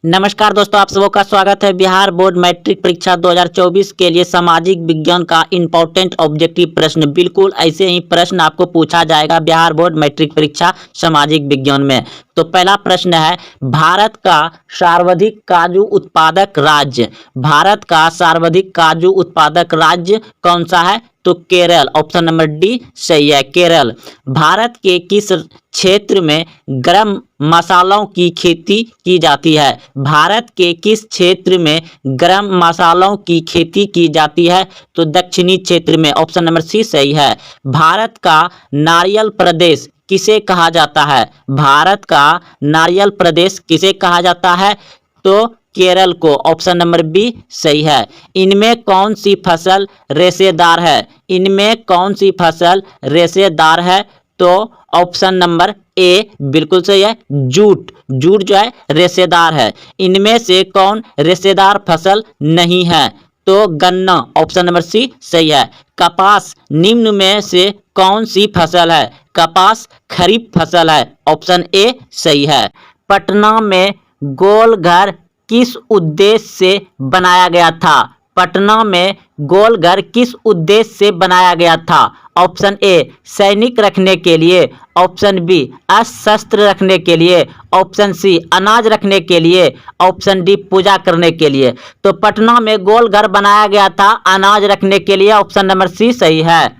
नमस्कार दोस्तों, आप सबों का स्वागत है। बिहार बोर्ड मैट्रिक परीक्षा 2024 के लिए सामाजिक विज्ञान का इम्पोर्टेंट ऑब्जेक्टिव प्रश्न, बिल्कुल ऐसे ही प्रश्न आपको पूछा जाएगा बिहार बोर्ड मैट्रिक परीक्षा सामाजिक विज्ञान में। तो पहला प्रश्न है, भारत का सर्वाधिक काजू उत्पादक राज्य। भारत का सर्वाधिक काजू उत्पादक राज्य कौन सा है? तो केरल। ऑप्शन नंबर डी सही है, केरल। भारत के किस क्षेत्र में गरम मसालों की खेती की जाती है? भारत के किस क्षेत्र में गरम मसालों की खेती की जाती है? तो दक्षिणी क्षेत्र में। ऑप्शन नंबर सी सही है। भारत का नारियल प्रदेश किसे कहा जाता है? भारत का नारियल प्रदेश किसे कहा जाता है? तो केरल को। ऑप्शन नंबर बी सही है। इनमें कौन सी फसल रेशेदार है? इनमें कौन सी फसल रेशेदार है? तो ऑप्शन नंबर ए बिल्कुल सही है, जूट। जूट जो है रेशेदार है। इनमें से कौन रेशेदार फसल नहीं है? तो गन्ना। ऑप्शन नंबर सी सही है। कपास निम्न में से कौन सी फसल है? कपास खरीफ फसल है। ऑप्शन ए सही है। पटना में गोल घर किस उद्देश्य से बनाया गया था? पटना में गोल घर किस उद्देश्य से बनाया गया था? ऑप्शन ए सैनिक रखने के लिए। ऑप्शन बी अस्त्र रखने के लिए। ऑप्शन सी अनाज रखने के लिए। ऑप्शन डी पूजा करने के लिए। तो पटना में गोल घर बनाया गया था अनाज रखने के लिए। ऑप्शन नंबर सी सही है।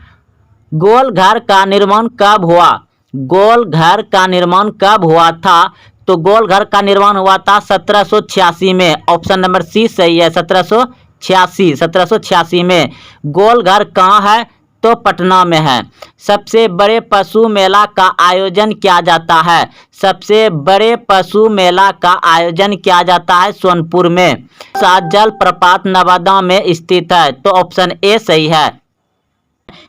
गोल घर का निर्माण कब हुआ? गोल घर का निर्माण कब हुआ था? तो गोल घर का निर्माण हुआ था 1786 में। ऑप्शन नंबर सी सही है, 1786 में। गोल घर कहाँ है? तो पटना में है। सबसे बड़े पशु मेला का आयोजन किया जाता है? सबसे बड़े पशु मेला का आयोजन किया जाता है सोनपुर में। सात जल प्रपात नवादा में स्थित है। तो ऑप्शन ए सही है।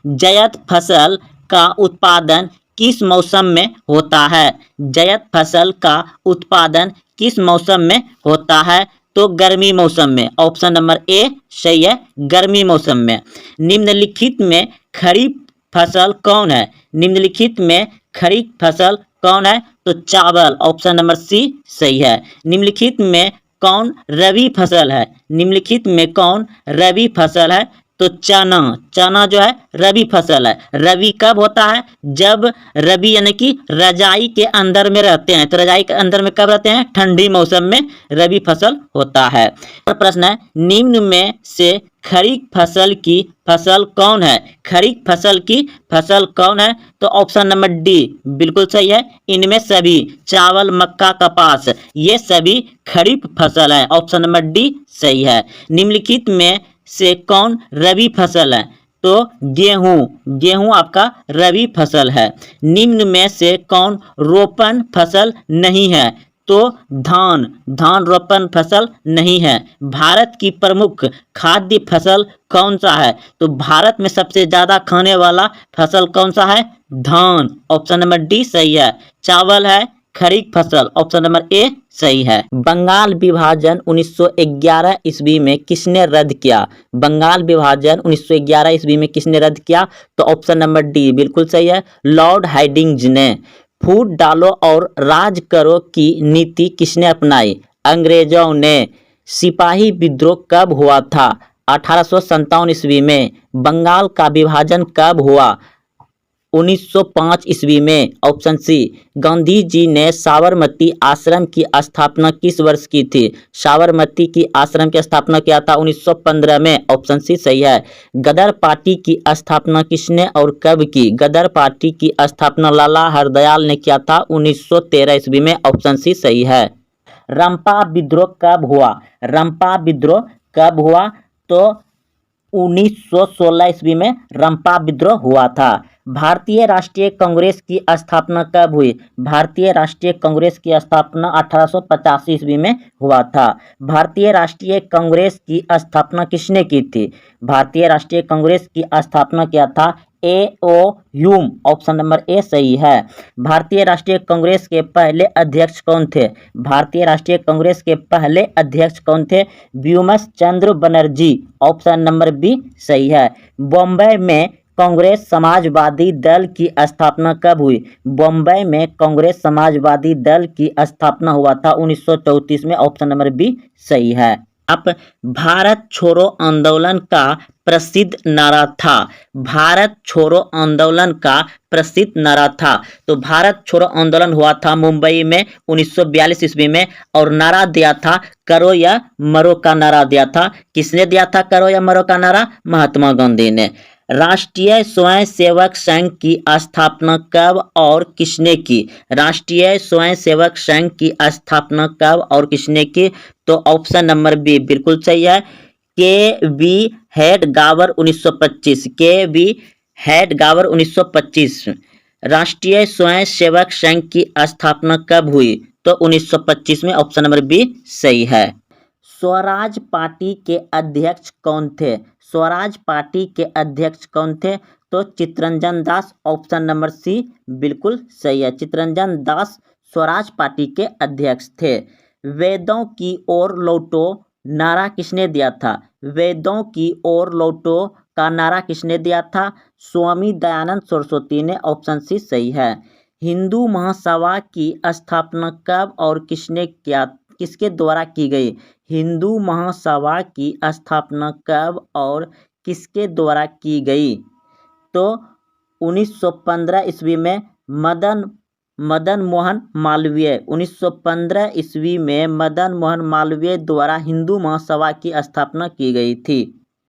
जायद फसल का उत्पादन किस मौसम में होता है? जायद फसल का उत्पादन किस मौसम में होता है? तो गर्मी मौसम में। ऑप्शन नंबर ए सही है, गर्मी मौसम में। निम्नलिखित में खरीफ फसल कौन है? निम्नलिखित में खरीफ फसल कौन है? तो चावल। ऑप्शन नंबर सी सही है। निम्नलिखित में कौन रबी फसल है? निम्नलिखित में कौन रबी फसल है? तो चना। चना जो है रबी फसल है। रबी कब होता है? जब रबी यानी कि रजाई के अंदर में रहते हैं। तो रजाई के अंदर में कब रहते हैं? ठंडी मौसम में रबी फसल होता है। और प्रश्न है, निम्न में से खरीफ फसल की फसल कौन है? खरीफ फसल की फसल कौन है? तो ऑप्शन नंबर डी बिल्कुल सही है। इनमें सभी चावल, मक्का, कपास ये सभी खरीफ फसल है। ऑप्शन नंबर डी सही है। निम्नलिखित में से कौन रबी फसल है? तो गेहूं। गेहूं आपका रबी फसल है। निम्न में से कौन रोपण फसल नहीं है? तो धान। धान रोपण फसल नहीं है। भारत की प्रमुख खाद्य फसल कौन सा है? तो भारत में सबसे ज्यादा खाने वाला फसल कौन सा है? धान। ऑप्शन नंबर डी सही है। चावल है खरीफ फसल। ऑप्शन नंबर ए सही है। बंगाल विभाजन 1911 ईस्वी में किसने रद्द किया? बंगाल विभाजन 1911 ईस्वी में किसने रद्द किया? तो ऑप्शन नंबर डी बिल्कुल सही है, लॉर्ड हार्डिंज ने। फूट डालो और राज करो की नीति किसने अपनाई? अंग्रेजों ने। सिपाही विद्रोह कब हुआ था? 1857 ईस्वी में। बंगाल का विभाजन कब हुआ? 1905 ईस्वी में। Option C. गांधी जी ने साबरमती आश्रम की स्थापना किस वर्ष की थी? साबरमती की आश्रम की स्थापना किया था 1915 में। ऑप्शन सी सही है। गदर पार्टी की स्थापना किसने और कब की? गदर पार्टी की स्थापना लाला हरदयाल ने किया था 1913 ईस्वी में। ऑप्शन सी सही है। रंपा विद्रोह कब हुआ? रंपा विद्रोह कब हुआ? तो 1916 ईस्वी में रंपा विद्रोह हुआ था। भारतीय राष्ट्रीय कांग्रेस की स्थापना कब हुई? भारतीय राष्ट्रीय कांग्रेस की स्थापना 1885 ईस्वी में हुआ था। भारतीय राष्ट्रीय कांग्रेस की स्थापना किसने की थी? भारतीय राष्ट्रीय कांग्रेस की स्थापना किया था A.O.. Hume. Option number A सही है। भारतीय राष्ट्रीय कांग्रेस के पहले अध्यक्ष कौन थे? भारतीय राष्ट्रीय कांग्रेस के पहले अध्यक्ष कौन थे? व्योमस चंद्र बनर्जी। ऑप्शन नंबर बी सही है। बॉम्बे में कांग्रेस समाजवादी दल की स्थापना कब हुई? बम्बई में कांग्रेस समाजवादी दल की स्थापना हुआ था 1934 में। ऑप्शन नंबर बी सही है। अब भारत छोड़ो आंदोलन का प्रसिद्ध नारा था। भारत छोड़ो आंदोलन का प्रसिद्ध नारा था। तो भारत छोड़ो आंदोलन हुआ था मुंबई में 1942 ईस्वी में, और नारा दिया था करो या मरो का नारा दिया था। किसने दिया था करो या मरो का नारा? महात्मा गांधी ने। राष्ट्रीय स्वयंसेवक संघ की स्थापना कब और किसने की? राष्ट्रीय स्वयंसेवक संघ की स्थापना कब और किसने की? तो ऑप्शन नंबर बी बिल्कुल सही है। के वी हेडगावर 1925। के वी हेडगावर 1925। राष्ट्रीय स्वयंसेवक संघ की स्थापना कब हुई? तो 1925 में। ऑप्शन नंबर बी सही है। स्वराज पार्टी के अध्यक्ष कौन थे? स्वराज पार्टी के अध्यक्ष कौन थे? तो Chittaranjan Das. Option number C बिल्कुल सही है। चित्तरंजन दास स्वराज पार्टी के अध्यक्ष थे। वेदों की ओर लौटो नारा किसने दिया था? वेदों की ओर लौटो का नारा किसने दिया था? स्वामी दयानंद सरस्वती ने। ऑप्शन सी सही है। हिंदू महासभा की स्थापना कब और किसके द्वारा की गई? हिंदू महासभा की स्थापना कब और किसके द्वारा की गई? तो 1915 ईस्वी में मदन मोहन मालवीय। 1915 ईस्वी में मदन मोहन मालवीय द्वारा हिंदू महासभा की स्थापना की गई थी।